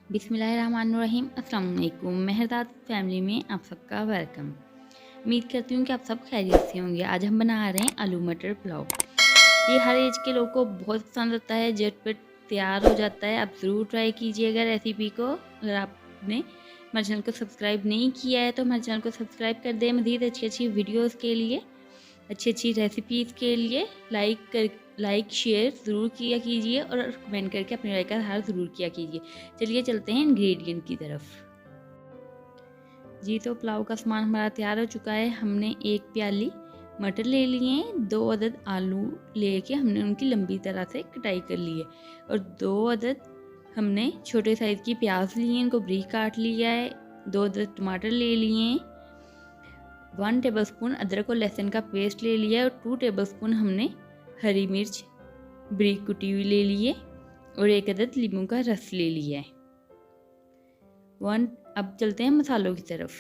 बिस्मिल्लाहिर्रहमानिर्रहीम। अस्सलाम वालेकुम। मेहरदाद फैमिली में आप सबका वेलकम। उम्मीद करती हूँ कि आप सब खैरियत से होंगे। आज हम बना रहे हैं आलू मटर पुलाव। ये हर एज के लोगों को बहुत पसंद आता है, झटपट तैयार हो जाता है। आप ज़रूर ट्राई कीजिएगा रेसिपी को। अगर आपने हमारे चैनल को सब्सक्राइब नहीं किया है तो हमारे चैनल को सब्सक्राइब कर दें। मज़ीद अच्छी अच्छी वीडियोज़ के लिए, अच्छी अच्छी रेसिपीज़ के लिए लाइक शेयर ज़रूर किया कीजिए और कमेंट करके अपनी राय का इज़हार ज़रूर किया कीजिए। चलिए चलते हैं इंग्रेडिएंट की तरफ। जी, तो पुलाव का सामान हमारा तैयार हो चुका है। हमने एक प्याली मटर ले लिए हैं, 2 अदद आलू लेके हमने उनकी लंबी तरह से कटाई कर ली है और 2 अदद हमने छोटे साइज़ की प्याज ली हैं, इनको बारीक काट लिया है। 2 अदद टमाटर ले लिए हैं, 1 टेबलस्पून अदरक और लहसुन का पेस्ट ले लिया है और 2 टेबलस्पून हमने हरी मिर्च बारीक कुटी हुई ले ली है और 1 अदद नींबू का रस ले लिया है। अब चलते हैं मसालों की तरफ।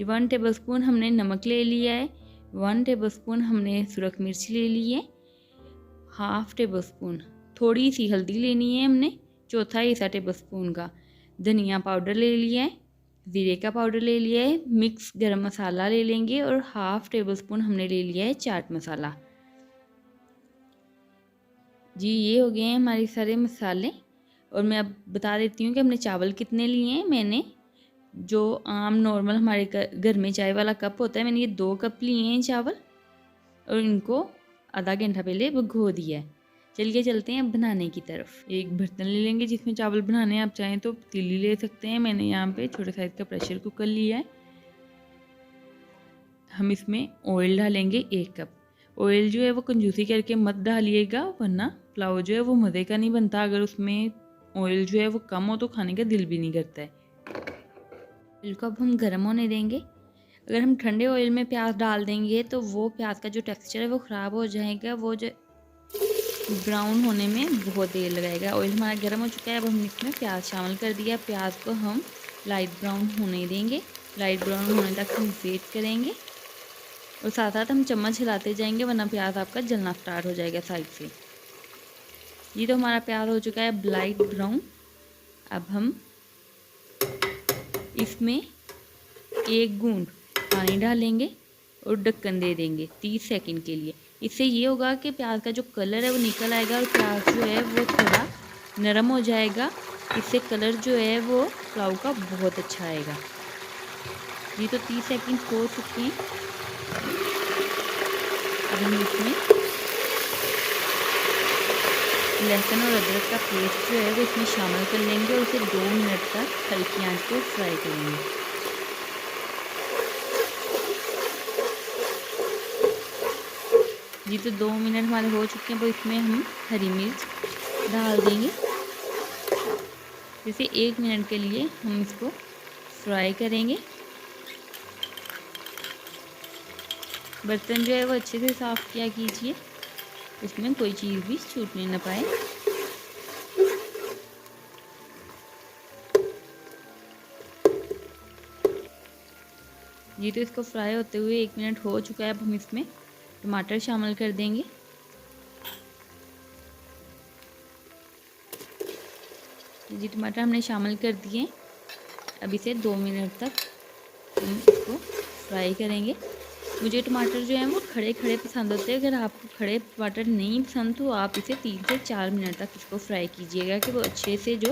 1 टेबलस्पून हमने नमक ले लिया है, 1 टेबलस्पून हमने सुरख मिर्च ले ली है, हाफ टेबलस्पून थोड़ी सी हल्दी लेनी है हमने, चौथा हिस्सा टेबलस्पून का धनिया पाउडर ले लिया है, ज़ीरे का पाउडर ले लिया है, मिक्स गरम मसाला ले लेंगे और हाफ टेबलस्पून हमने ले लिया है चाट मसाला। जी, ये हो गए हैं हमारे सारे मसाले। और मैं अब बता देती हूँ कि हमने चावल कितने लिए हैं। मैंने जो आम नॉर्मल हमारे घर में चाय वाला कप होता है, मैंने ये 2 कप लिए हैं चावल और इनको आधा घंटा पहले भिगो दिया है। चलिए चलते हैं अब बनाने की तरफ। एक बर्तन ले लेंगे जिसमें चावल बनाने हैं। आप चाहें तो पतीली ले सकते हैं। मैंने यहाँ पे छोटे साइज़ का प्रेशर कुकर लिया है। हम इसमें ऑयल डालेंगे 1 कप। ऑयल जो है वो कंजूसी करके मत डालिएगा, वरना पुलाव जो है वो मज़े का नहीं बनता। अगर उसमें ऑयल जो है वो कम हो तो खाने का दिल भी नहीं करता है। ऑयल को अब हम गर्म होने देंगे। अगर हम ठंडे ऑयल में प्याज डाल देंगे तो वो प्याज का जो टेक्सचर है वो ख़राब हो जाएगा, वो जो ब्राउन होने में बहुत देर लगाएगा। ऑयल हमारा गर्म हो चुका है। अब हमने इसमें प्याज शामिल कर दिया। प्याज को हम लाइट ब्राउन होने देंगे। लाइट ब्राउन होने तक हम वेट करेंगे और साथ साथ हम चम्मच हिलाते जाएंगे, वरना प्याज आपका जलना स्टार्ट हो जाएगा साइड से। ये तो हमारा प्याज हो चुका है लाइट ब्राउन। अब हम इसमें 1 बूंद पानी डालेंगे और ढक्कन दे देंगे 30 सेकंड के लिए। इससे ये होगा कि प्याज का जो कलर है वो निकल आएगा और प्याज जो है वो थोड़ा नरम हो जाएगा। इससे कलर जो है वो पुलाव का बहुत अच्छा आएगा। ये तो 30 सेकंड हो चुके हैं। अब हम इसमें लहसुन और अदरक का पेस्ट जो है वो इसमें शामिल कर लेंगे और इसे 2 मिनट तक हल्की आंच पे फ्राई करेंगे। जी, तो 2 मिनट हमारे हो चुके हैं। तो इसमें हम हरी मिर्च डाल देंगे। जैसे 1 मिनट के लिए हम इसको फ्राई करेंगे। बर्तन जो है वो अच्छे से साफ़ किया कीजिए, उसमें कोई चीज़ भी छूटने ना पाए। जी, तो इसको फ्राई होते हुए 1 मिनट हो चुका है। अब हम इसमें टमाटर शामिल कर देंगे। जी, टमाटर हमने शामिल कर दिए। अब इसे 2 मिनट तक हम इसको फ्राई करेंगे। मुझे टमाटर जो हैं वो खड़े खड़े पसंद होते हैं। अगर आपको खड़े टमाटर नहीं पसंद तो आप इसे 3 से 4 मिनट तक इसको फ्राई कीजिएगा कि वो अच्छे से जो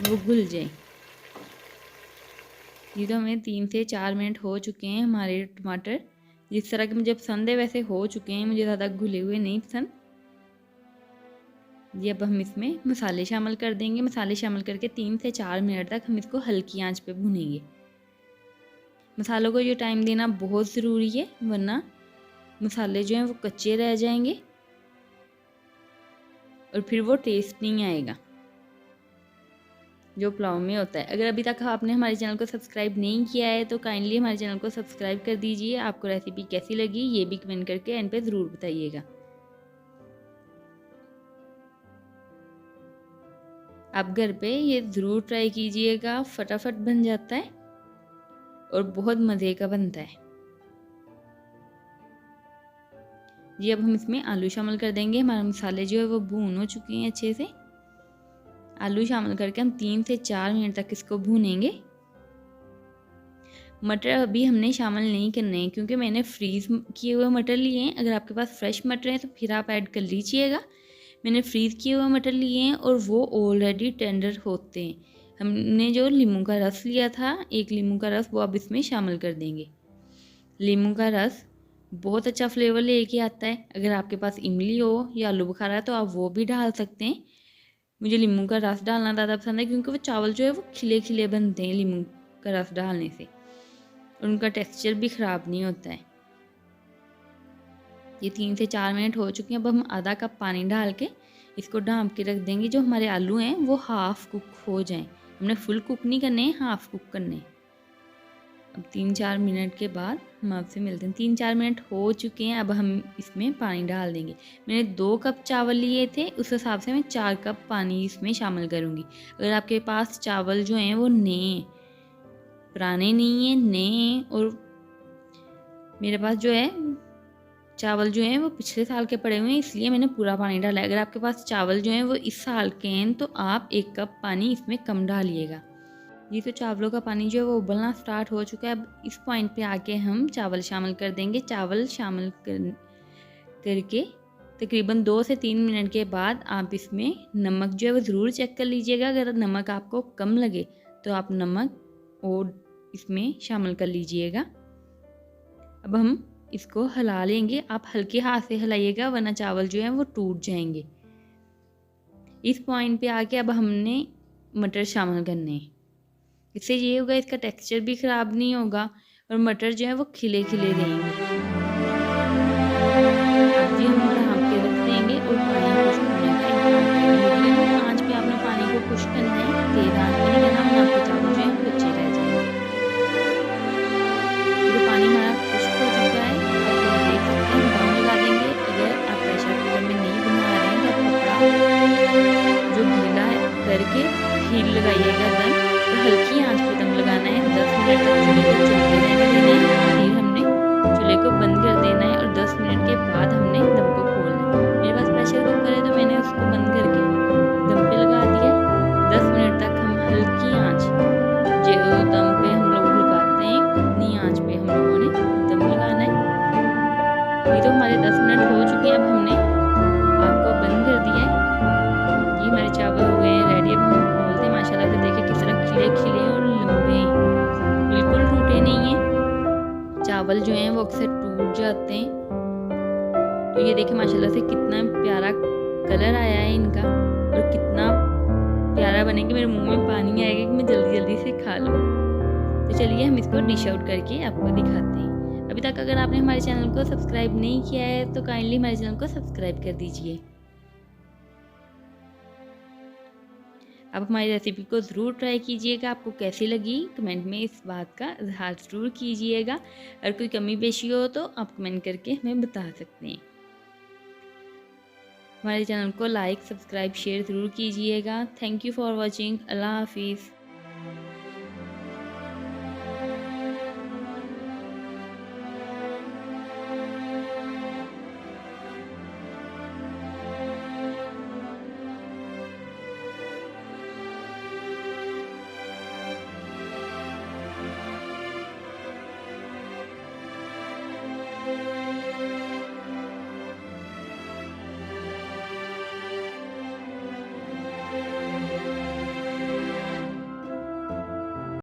वो घुल जाए। ये तो हमें 3 से 4 मिनट हो चुके हैं। हमारे टमाटर जिस तरह के मुझे पसंद है वैसे हो चुके हैं, मुझे ज़्यादा घुले हुए नहीं पसंद। ये अब हम इसमें मसाले शामिल कर देंगे। मसाले शामिल करके 3 से 4 मिनट तक हम इसको हल्की आंच पे भूनेंगे। मसालों को ये टाइम देना बहुत ज़रूरी है, वरना मसाले जो हैं वो कच्चे रह जाएंगे और फिर वो टेस्ट नहीं आएगा जो पुलाव में होता है। अगर अभी तक आपने हमारे चैनल को सब्सक्राइब नहीं किया है तो काइंडली हमारे चैनल को सब्सक्राइब कर दीजिए। आपको रेसिपी कैसी लगी ये भी कमेंट करके एंड पे ज़रूर बताइएगा। आप घर पे ये ज़रूर ट्राई कीजिएगा, फटाफट बन जाता है और बहुत मज़े का बनता है। जी, अब हम इसमें आलू शामिल कर देंगे। हमारे मसाले जो है वो भून हो चुके हैं अच्छे से। आलू शामिल करके हम 3 से 4 मिनट तक इसको भूनेंगे। मटर अभी हमने शामिल नहीं करने हैं क्योंकि मैंने फ्रीज़ किए हुए मटर लिए हैं। अगर आपके पास फ्रेश मटर हैं तो फिर आप ऐड कर लीजिएगा। मैंने फ्रीज़ किए हुए मटर लिए हैं और वो ऑलरेडी टेंडर होते हैं। हमने जो नींबू का रस लिया था, 1 नींबू का रस, वो अब इसमें शामिल कर देंगे। नींबू का रस बहुत अच्छा फ्लेवर लेके आता है। अगर आपके पास इमली हो या आलू बुखारा है तो आप वो भी डाल सकते हैं। मुझे नींबू का रस डालना ज़्यादा पसंद है क्योंकि वो चावल जो है वो खिले खिले बनते हैं नींबू का रस डालने से, और उनका टेक्सचर भी ख़राब नहीं होता है। ये 3 से 4 मिनट हो चुके हैं। अब हम आधा कप पानी डाल के इसको ढाँप के रख देंगे। जो हमारे आलू हैं वो हाफ़ कुक हो जाएं। हमने फुल कुक नहीं करने, हाफ़ कुक करने। अब 3-4 मिनट के बाद हम आपसे मिलते हैं। 3-4 मिनट हो चुके हैं। अब हम इसमें पानी डाल देंगे। मैंने 2 कप चावल लिए थे, उस हिसाब से मैं 4 कप पानी इसमें शामिल करूँगी। अगर आपके पास चावल जो हैं वो नए, पुराने नहीं हैं, नए हैं, और मेरे पास जो है चावल जो हैं वो पिछले साल के पड़े हुए हैं, इसलिए मैंने पूरा पानी डाला है। अगर आपके पास चावल जो हैं वो इस साल के हैं तो आप 1 कप पानी इसमें कम डालिएगा। ये तो चावलों का पानी जो है वो उबलना स्टार्ट हो चुका है। अब इस पॉइंट पे आके हम चावल शामिल कर देंगे। चावल शामिल करके तकरीबन 2 से 3 मिनट के बाद आप इसमें नमक जो है वो ज़रूर चेक कर लीजिएगा। अगर नमक आपको कम लगे तो आप नमक और इसमें शामिल कर लीजिएगा। अब हम इसको हिला लेंगे। आप हल्के हाथ से हिलाइएगा वरना चावल जो है वो टूट जाएंगे। इस पॉइंट पे आके अब हमने मटर शामिल करने हैं। इससे ये होगा इसका टेक्सचर भी ख़राब नहीं होगा और मटर जो है वो खिले खिले रहेंगे। अब ये हम ढाँप के रख देंगे और पानी खुश्क होने का इंतज़ार करेंगे। मीडियम आँच पे आपने पानी को खुश्क करना है, तेज़ आँच पे नहीं करना वरना आपके चावल जो हैं वो कच्चे रह जाएंगे। तो पानी हमारा खुश्क हो चुका है, आप देख सकते हैं। दम लगा देंगे। अगर आप प्रेशर कुकर में नहीं बना रहे हैं तो आप कपड़ा जो गीला है करके फिर लगाइएगा दम। तो हल्की आंच पे दम लगाना है। 10 मिनट तक चूल्हे को चलते रहने देना है। फिर हमने चूल्हे को बंद कर देना है और 10 मिनट के बाद हमने दम को खोलना है। मेरे पास प्रेशर कुकर है तो मैंने उसको बंद करके दम पे लगा दिया है। 10 मिनट तक हम हल्की आंच, जो दम पे हम लोग लगाते हैं उतनी आंच पे हम लोगों ने दम लगाना है। ये तो हमारे 10 मिनट हो चुके हैं। अब हमने आग को बंद कर दिया है। ये हमारे चावल हो गए हैं रेडी। अब हम खोलते हैं। माशाल्लाह से देखिए किस तरह खिले खिले और लंबे, बिल्कुल टूटे नहीं हैं। चावल जो हैं वो अक्सर टूट जाते हैं। तो ये देखिए माशाल्लाह से कितना प्यारा कलर आया है इनका और कितना प्यारा बने कि मेरे मुंह में पानी आएगा कि मैं जल्दी जल्दी से खा लूँ। तो चलिए हम इसको डिश आउट करके आपको दिखाते हैं। अभी तक अगर आपने हमारे चैनल को सब्सक्राइब नहीं किया है तो काइंडली हमारे चैनल को सब्सक्राइब कर दीजिए। आप हमारी रेसिपी को ज़रूर ट्राई कीजिएगा। आपको कैसी लगी कमेंट में इस बात का इजहार ज़रूर कीजिएगा। अगर कोई कमी पेशी हो तो आप कमेंट करके हमें बता सकते हैं। हमारे चैनल को लाइक, सब्सक्राइब, शेयर ज़रूर कीजिएगा। Thank you for watching. अल्लाह हाफिज़।